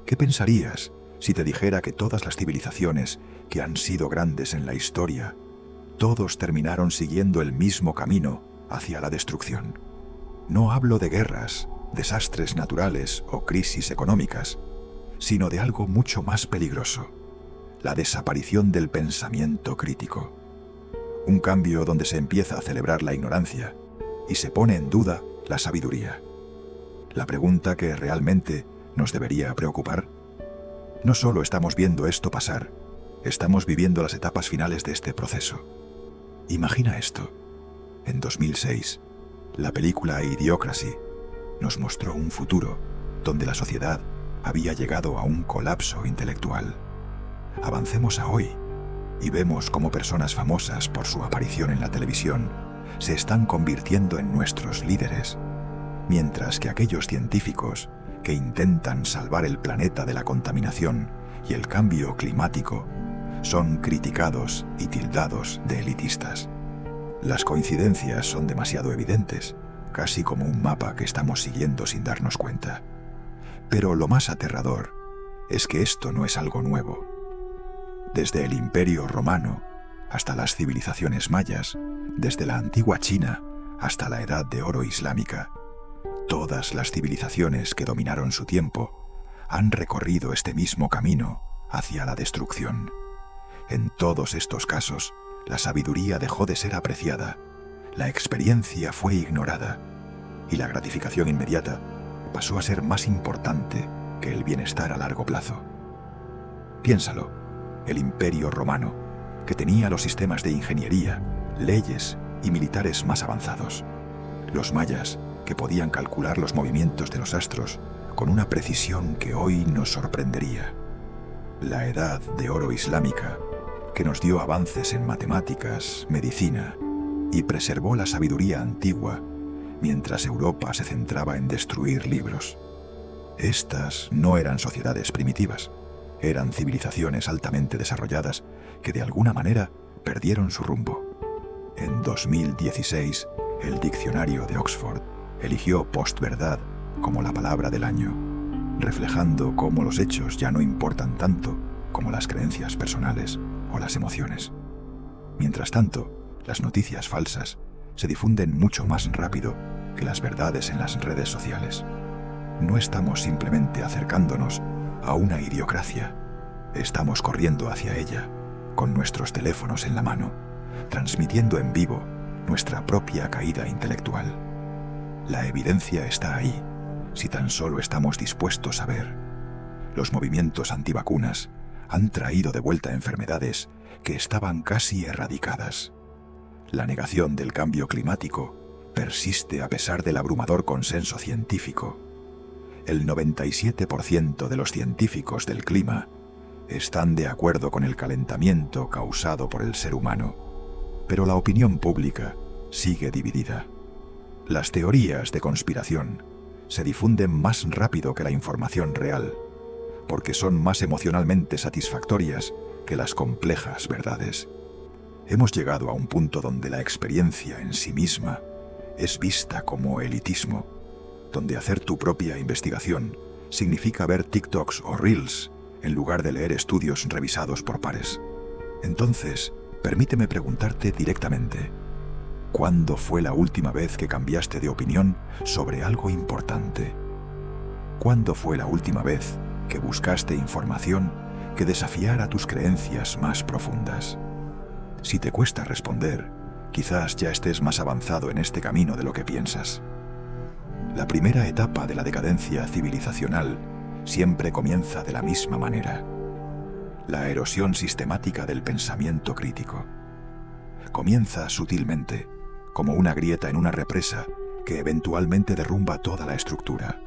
¿Qué pensarías si te dijera que todas las civilizaciones que han sido grandes en la historia, todos terminaron siguiendo el mismo camino hacia la destrucción? No hablo de guerras, desastres naturales o crisis económicas, sino de algo mucho más peligroso: la desaparición del pensamiento crítico. Un cambio donde se empieza a celebrar la ignorancia y se pone en duda la sabiduría. La pregunta que realmente nos debería preocupar: no solo estamos viendo esto pasar, estamos viviendo las etapas finales de este proceso. Imagina esto. En 2006, la película Idiocracy nos mostró un futuro donde la sociedad había llegado a un colapso intelectual. Avancemos a hoy y vemos cómo personas famosas por su aparición en la televisión se están convirtiendo en nuestros líderes, mientras que aquellos científicos que intentan salvar el planeta de la contaminación y el cambio climático son criticados y tildados de elitistas. Las coincidencias son demasiado evidentes, casi como un mapa que estamos siguiendo sin darnos cuenta. Pero lo más aterrador es que esto no es algo nuevo. Desde el Imperio Romano hasta las civilizaciones mayas, desde la antigua China hasta la Edad de Oro islámica, todas las civilizaciones que dominaron su tiempo han recorrido este mismo camino hacia la destrucción. En todos estos casos, la sabiduría dejó de ser apreciada, la experiencia fue ignorada y la gratificación inmediata pasó a ser más importante que el bienestar a largo plazo. Piénsalo, el Imperio Romano, que tenía los sistemas de ingeniería, leyes y militares más avanzados. Los mayas, que podían calcular los movimientos de los astros con una precisión que hoy nos sorprendería. La Edad de Oro islámica, que nos dio avances en matemáticas, medicina y preservó la sabiduría antigua, mientras Europa se centraba en destruir libros. Estas no eran sociedades primitivas, eran civilizaciones altamente desarrolladas que de alguna manera perdieron su rumbo. En 2016, el diccionario de Oxford eligió postverdad como la palabra del año, reflejando cómo los hechos ya no importan tanto como las creencias personales o las emociones. Mientras tanto, las noticias falsas se difunden mucho más rápido que las verdades en las redes sociales. No estamos simplemente acercándonos a una idiocracia, estamos corriendo hacia ella, con nuestros teléfonos en la mano, transmitiendo en vivo nuestra propia caída intelectual. La evidencia está ahí, si tan solo estamos dispuestos a ver. Los movimientos antivacunas han traído de vuelta enfermedades que estaban casi erradicadas. La negación del cambio climático persiste a pesar del abrumador consenso científico. El 97% de los científicos del clima están de acuerdo con el calentamiento causado por el ser humano, pero la opinión pública sigue dividida. Las teorías de conspiración se difunden más rápido que la información real, porque son más emocionalmente satisfactorias que las complejas verdades. Hemos llegado a un punto donde la experiencia en sí misma es vista como elitismo, donde hacer tu propia investigación significa ver TikToks o Reels en lugar de leer estudios revisados por pares. Entonces, permíteme preguntarte directamente: ¿cuándo fue la última vez que cambiaste de opinión sobre algo importante? ¿Cuándo fue la última vez que buscaste información que desafiara tus creencias más profundas? Si te cuesta responder, quizás ya estés más avanzado en este camino de lo que piensas. La primera etapa de la decadencia civilizacional siempre comienza de la misma manera: la erosión sistemática del pensamiento crítico. Comienza sutilmente, como una grieta en una represa que eventualmente derrumba toda la estructura.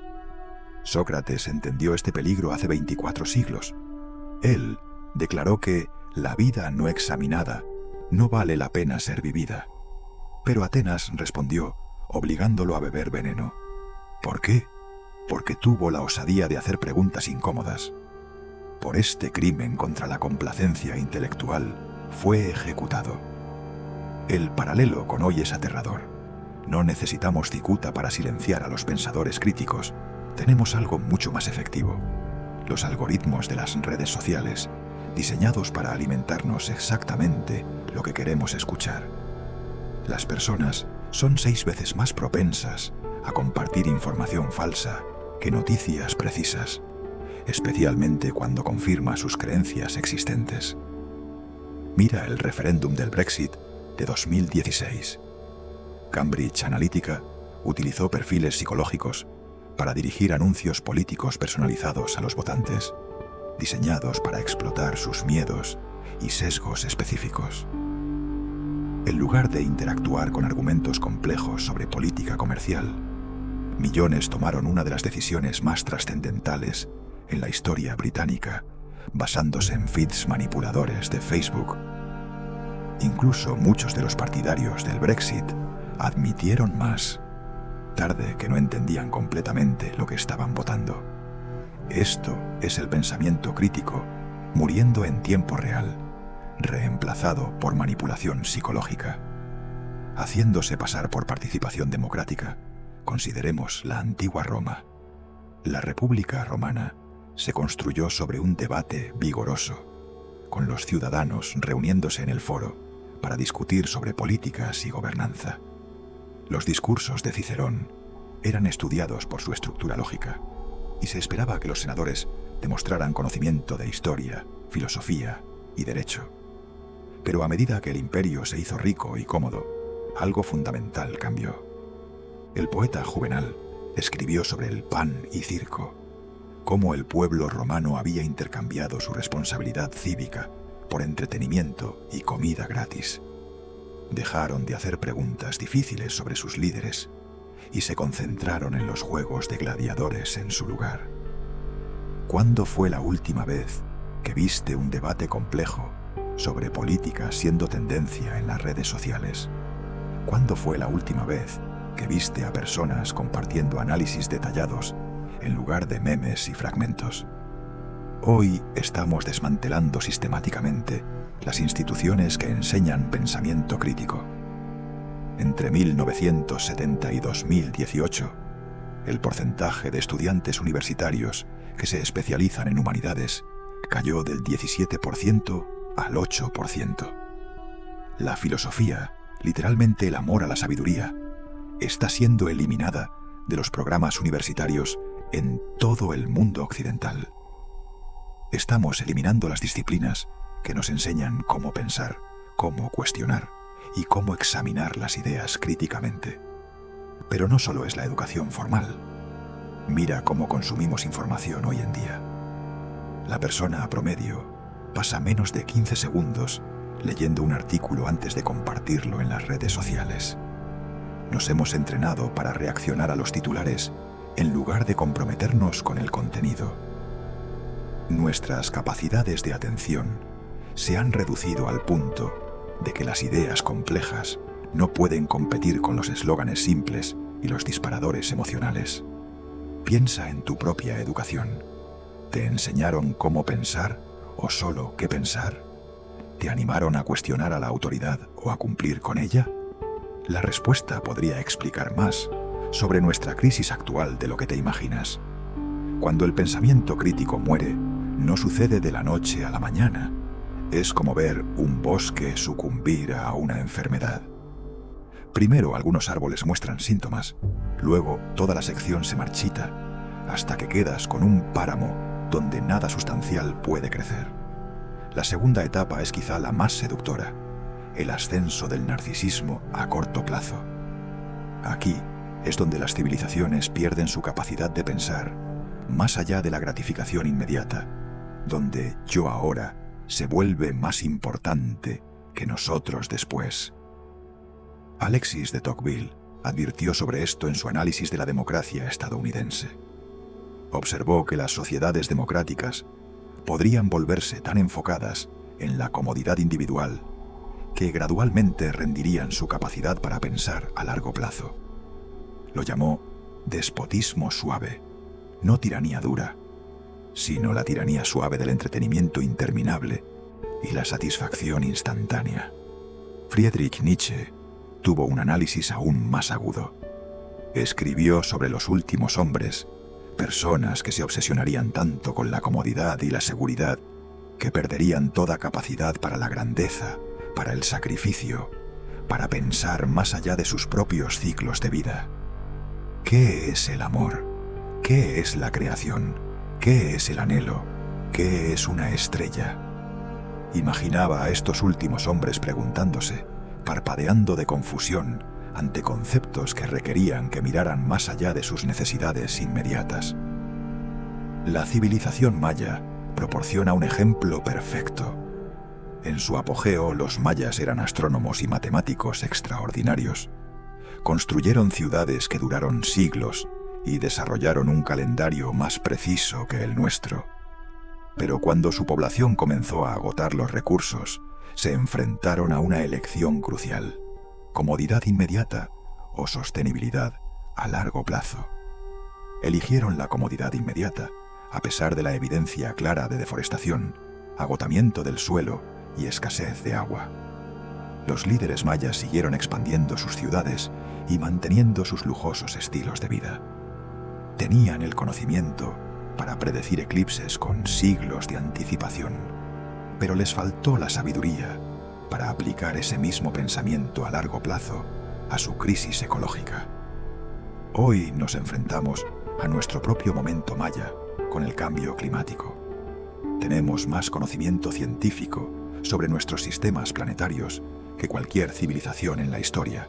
Sócrates entendió este peligro hace 24 siglos. Él declaró que la vida no examinada no vale la pena ser vivida. Pero Atenas respondió, obligándolo a beber veneno. ¿Por qué? Porque tuvo la osadía de hacer preguntas incómodas. Por este crimen contra la complacencia intelectual fue ejecutado. El paralelo con hoy es aterrador. No necesitamos cicuta para silenciar a los pensadores críticos. Tenemos algo mucho más efectivo: los algoritmos de las redes sociales, diseñados para alimentarnos exactamente lo que queremos escuchar. Las personas son 6 veces más propensas a compartir información falsa que noticias precisas, especialmente cuando confirma sus creencias existentes. Mira el referéndum del Brexit de 2016. Cambridge Analytica utilizó perfiles psicológicos para dirigir anuncios políticos personalizados a los votantes, diseñados para explotar sus miedos y sesgos específicos. En lugar de interactuar con argumentos complejos sobre política comercial, millones tomaron una de las decisiones más trascendentales en la historia británica, basándose en feeds manipuladores de Facebook. Incluso muchos de los partidarios del Brexit admitieron más tarde que no entendían completamente lo que estaban votando. Esto es el pensamiento crítico muriendo en tiempo real, reemplazado por manipulación psicológica. Haciéndose pasar por participación democrática, consideremos la antigua Roma. La República Romana se construyó sobre un debate vigoroso, con los ciudadanos reuniéndose en el foro para discutir sobre políticas y gobernanza. Los discursos de Cicerón eran estudiados por su estructura lógica, y se esperaba que los senadores demostraran conocimiento de historia, filosofía y derecho. Pero a medida que el imperio se hizo rico y cómodo, algo fundamental cambió. El poeta Juvenal escribió sobre el pan y circo, cómo el pueblo romano había intercambiado su responsabilidad cívica por entretenimiento y comida gratis. Dejaron de hacer preguntas difíciles sobre sus líderes y se concentraron en los juegos de gladiadores en su lugar. ¿Cuándo fue la última vez que viste un debate complejo sobre política siendo tendencia en las redes sociales? ¿Cuándo fue la última vez que viste a personas compartiendo análisis detallados en lugar de memes y fragmentos? Hoy estamos desmantelando sistemáticamente las instituciones que enseñan pensamiento crítico. Entre 1970 y 2018, el porcentaje de estudiantes universitarios que se especializan en humanidades cayó del 17% al 8%. La filosofía, literalmente el amor a la sabiduría, está siendo eliminada de los programas universitarios en todo el mundo occidental. Estamos eliminando las disciplinas que nos enseñan cómo pensar, cómo cuestionar y cómo examinar las ideas críticamente. Pero no solo es la educación formal. Mira cómo consumimos información hoy en día. La persona promedio pasa menos de 15 segundos leyendo un artículo antes de compartirlo en las redes sociales. Nos hemos entrenado para reaccionar a los titulares en lugar de comprometernos con el contenido. Nuestras capacidades de atención se han reducido al punto de que las ideas complejas no pueden competir con los eslóganes simples y los disparadores emocionales. Piensa en tu propia educación. ¿Te enseñaron cómo pensar o solo qué pensar? ¿Te animaron a cuestionar a la autoridad o a cumplir con ella? La respuesta podría explicar más sobre nuestra crisis actual de lo que te imaginas. Cuando el pensamiento crítico muere, no sucede de la noche a la mañana. Es como ver un bosque sucumbir a una enfermedad. Primero algunos árboles muestran síntomas, luego toda la sección se marchita, hasta que quedas con un páramo donde nada sustancial puede crecer. La segunda etapa es quizá la más seductora, el ascenso del narcisismo a corto plazo. Aquí es donde las civilizaciones pierden su capacidad de pensar más allá de la gratificación inmediata, donde yo ahora se vuelve más importante que nosotros después. Alexis de Tocqueville advirtió sobre esto en su análisis de la democracia estadounidense. Observó que las sociedades democráticas podrían volverse tan enfocadas en la comodidad individual que gradualmente rendirían su capacidad para pensar a largo plazo. Lo llamó despotismo suave, no tiranía dura, sino la tiranía suave del entretenimiento interminable y la satisfacción instantánea. Friedrich Nietzsche tuvo un análisis aún más agudo. Escribió sobre los últimos hombres personas que se obsesionarían tanto con la comodidad y la seguridad que perderían toda capacidad para la grandeza, para el sacrificio, para pensar más allá de sus propios ciclos de vida. ¿Qué es el amor? ¿Qué es la creación? ¿Qué es el anhelo? ¿Qué es una estrella? Imaginaba a estos últimos hombres preguntándose, parpadeando de confusión ante conceptos que requerían que miraran más allá de sus necesidades inmediatas. La civilización maya proporciona un ejemplo perfecto. En su apogeo, los mayas eran astrónomos y matemáticos extraordinarios. Construyeron ciudades que duraron siglos y desarrollaron un calendario más preciso que el nuestro. Pero cuando su población comenzó a agotar los recursos, se enfrentaron a una elección crucial: comodidad inmediata o sostenibilidad a largo plazo. Eligieron la comodidad inmediata, a pesar de la evidencia clara de deforestación, agotamiento del suelo y escasez de agua. Los líderes mayas siguieron expandiendo sus ciudades y manteniendo sus lujosos estilos de vida. Tenían el conocimiento para predecir eclipses con siglos de anticipación, pero les faltó la sabiduría para aplicar ese mismo pensamiento a largo plazo a su crisis ecológica. Hoy nos enfrentamos a nuestro propio momento maya con el cambio climático. Tenemos más conocimiento científico sobre nuestros sistemas planetarios que cualquier civilización en la historia.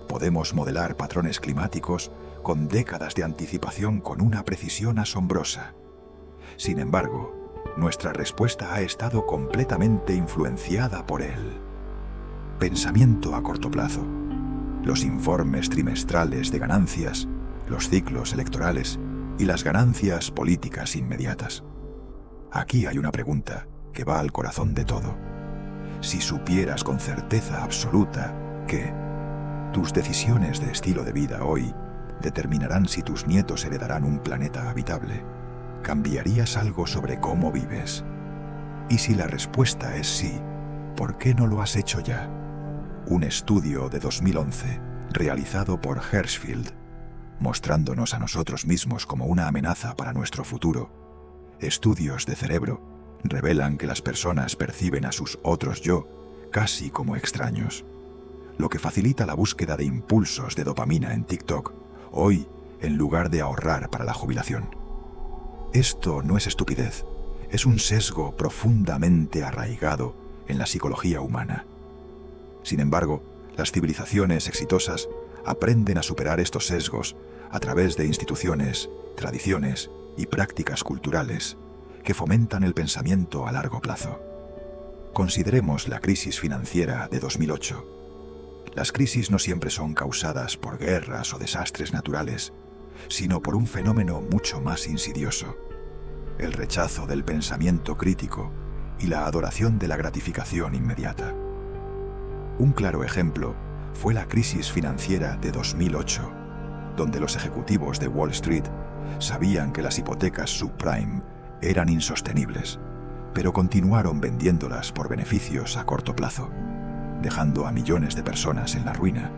Podemos modelar patrones climáticos con décadas de anticipación con una precisión asombrosa. Sin embargo, nuestra respuesta ha estado completamente influenciada por él. Pensamiento a corto plazo, los informes trimestrales de ganancias, los ciclos electorales y las ganancias políticas inmediatas. Aquí hay una pregunta que va al corazón de todo. Si supieras con certeza absoluta que tus decisiones de estilo de vida hoy determinarán si tus nietos heredarán un planeta habitable, ¿cambiarías algo sobre cómo vives? Y si la respuesta es sí, ¿por qué no lo has hecho ya? Un estudio de 2011, realizado por Hirschfield, mostrándonos a nosotros mismos como una amenaza para nuestro futuro. Estudios de cerebro revelan que las personas perciben a sus otros yo casi como extraños, lo que facilita la búsqueda de impulsos de dopamina en TikTok, hoy en lugar de ahorrar para la jubilación. Esto no es estupidez, es un sesgo profundamente arraigado en la psicología humana. Sin embargo, las civilizaciones exitosas aprenden a superar estos sesgos a través de instituciones, tradiciones y prácticas culturales que fomentan el pensamiento a largo plazo. Consideremos la crisis financiera de 2008. Las crisis no siempre son causadas por guerras o desastres naturales, sino por un fenómeno mucho más insidioso: el rechazo del pensamiento crítico y la adoración de la gratificación inmediata. Un claro ejemplo fue la crisis financiera de 2008, donde los ejecutivos de Wall Street sabían que las hipotecas subprime eran insostenibles, pero continuaron vendiéndolas por beneficios a corto plazo, dejando a millones de personas en la ruina,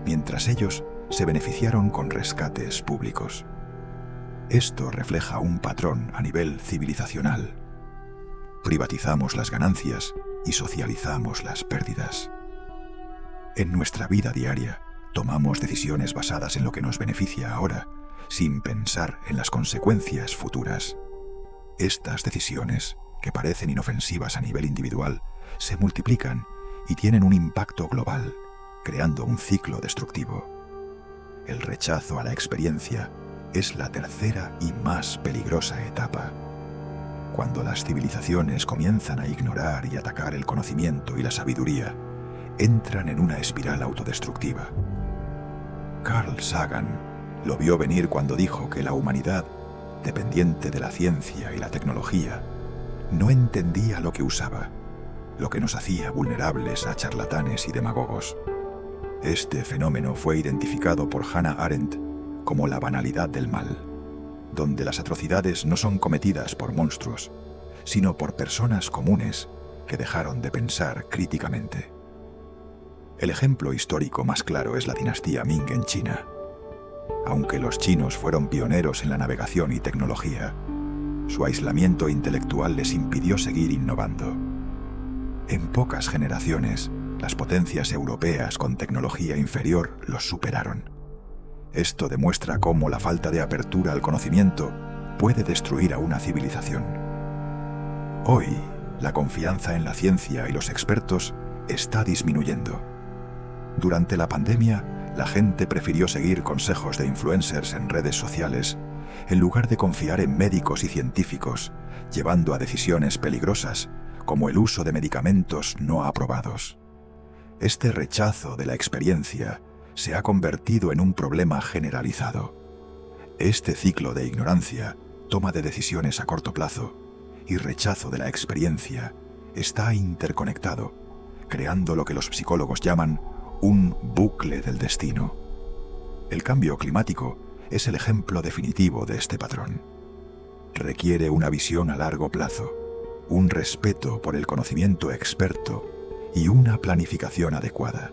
mientras ellos se beneficiaron con rescates públicos. Esto refleja un patrón a nivel civilizacional. Privatizamos las ganancias y socializamos las pérdidas. En nuestra vida diaria, tomamos decisiones basadas en lo que nos beneficia ahora, sin pensar en las consecuencias futuras. Estas decisiones, que parecen inofensivas a nivel individual, se multiplican y tienen un impacto global, creando un ciclo destructivo. El rechazo a la experiencia es la tercera y más peligrosa etapa. Cuando las civilizaciones comienzan a ignorar y atacar el conocimiento y la sabiduría, entran en una espiral autodestructiva. Carl Sagan lo vio venir cuando dijo que la humanidad, dependiente de la ciencia y la tecnología, no entendía lo que usaba, lo que nos hacía vulnerables a charlatanes y demagogos. Este fenómeno fue identificado por Hannah Arendt como la banalidad del mal, donde las atrocidades no son cometidas por monstruos, sino por personas comunes que dejaron de pensar críticamente. El ejemplo histórico más claro es la dinastía Ming en China. Aunque los chinos fueron pioneros en la navegación y tecnología, su aislamiento intelectual les impidió seguir innovando. En pocas generaciones, las potencias europeas con tecnología inferior los superaron. Esto demuestra cómo la falta de apertura al conocimiento puede destruir a una civilización. Hoy, la confianza en la ciencia y los expertos está disminuyendo. Durante la pandemia, la gente prefirió seguir consejos de influencers en redes sociales en lugar de confiar en médicos y científicos, llevando a decisiones peligrosas como el uso de medicamentos no aprobados. Este rechazo de la experiencia se ha convertido en un problema generalizado. Este ciclo de ignorancia, toma de decisiones a corto plazo y rechazo de la experiencia está interconectado, creando lo que los psicólogos llaman un bucle del destino. El cambio climático es el ejemplo definitivo de este patrón. Requiere una visión a largo plazo, un respeto por el conocimiento experto y una planificación adecuada.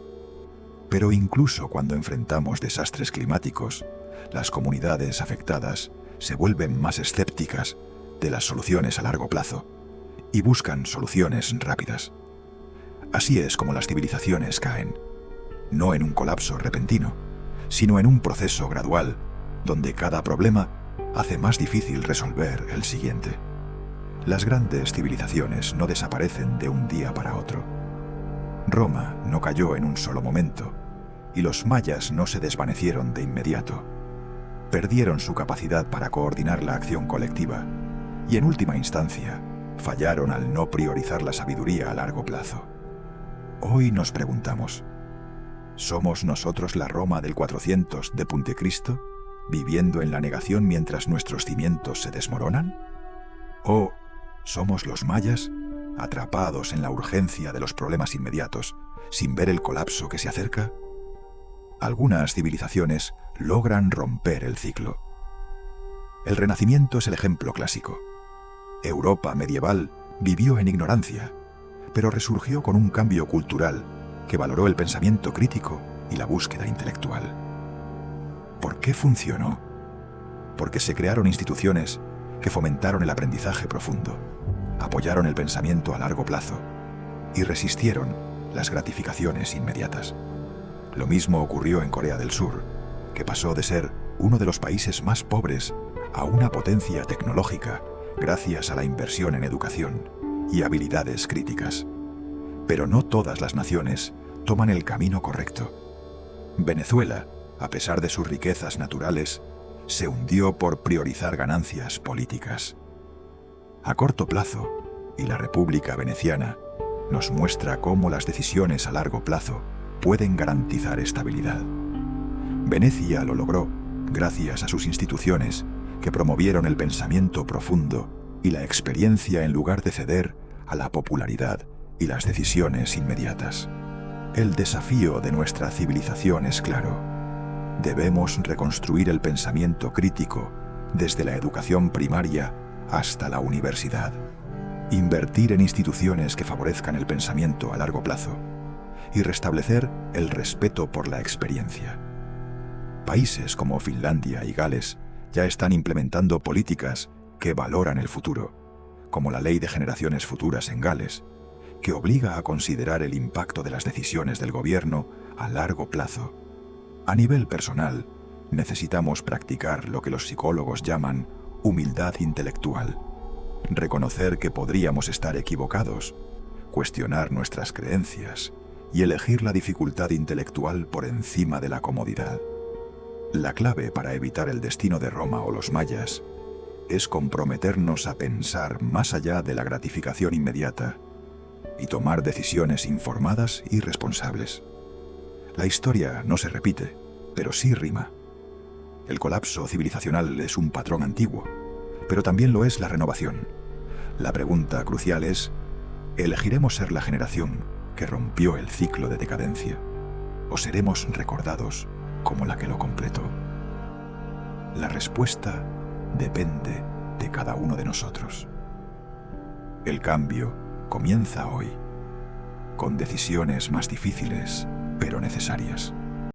Pero incluso cuando enfrentamos desastres climáticos, las comunidades afectadas se vuelven más escépticas de las soluciones a largo plazo y buscan soluciones rápidas. Así es como las civilizaciones caen, no en un colapso repentino, sino en un proceso gradual, donde cada problema hace más difícil resolver el siguiente. Las grandes civilizaciones no desaparecen de un día para otro. Roma no cayó en un solo momento, y los mayas no se desvanecieron de inmediato. Perdieron su capacidad para coordinar la acción colectiva, y en última instancia, fallaron al no priorizar la sabiduría a largo plazo. Hoy nos preguntamos, ¿somos nosotros la Roma del 400 de Puntecristo, viviendo en la negación mientras nuestros cimientos se desmoronan? ¿O somos los mayas, atrapados en la urgencia de los problemas inmediatos, sin ver el colapso que se acerca? Algunas civilizaciones logran romper el ciclo. El Renacimiento es el ejemplo clásico. Europa medieval vivió en ignorancia, pero resurgió con un cambio cultural que valoró el pensamiento crítico y la búsqueda intelectual. ¿Por qué funcionó? Porque se crearon instituciones que fomentaron el aprendizaje profundo, apoyaron el pensamiento a largo plazo y resistieron las gratificaciones inmediatas. Lo mismo ocurrió en Corea del Sur, que pasó de ser uno de los países más pobres a una potencia tecnológica gracias a la inversión en educación y habilidades críticas. Pero no todas las naciones toman el camino correcto. Venezuela, a pesar de sus riquezas naturales, se hundió por priorizar ganancias políticas. A corto plazo, y la República Veneciana nos muestra cómo las decisiones a largo plazo pueden garantizar estabilidad. Venecia lo logró gracias a sus instituciones que promovieron el pensamiento profundo y la experiencia en lugar de ceder a la popularidad y las decisiones inmediatas. El desafío de nuestra civilización es claro. Debemos reconstruir el pensamiento crítico desde la educación primaria hasta la universidad. Invertir en instituciones que favorezcan el pensamiento a largo plazo y restablecer el respeto por la experiencia. Países como Finlandia y Gales ya están implementando políticas que valoran el futuro, como la Ley de Generaciones Futuras en Gales, que obliga a considerar el impacto de las decisiones del gobierno a largo plazo. A nivel personal, necesitamos practicar lo que los psicólogos llaman humildad intelectual. Reconocer que podríamos estar equivocados, cuestionar nuestras creencias y elegir la dificultad intelectual por encima de la comodidad. La clave para evitar el destino de Roma o los mayas es comprometernos a pensar más allá de la gratificación inmediata y tomar decisiones informadas y responsables. La historia no se repite, pero sí rima. El colapso civilizacional es un patrón antiguo, pero también lo es la renovación. La pregunta crucial es, ¿elegiremos ser la generación que rompió el ciclo de decadencia? ¿O seremos recordados como la que lo completó? La respuesta depende de cada uno de nosotros. El cambio comienza hoy, con decisiones más difíciles, pero necesarias.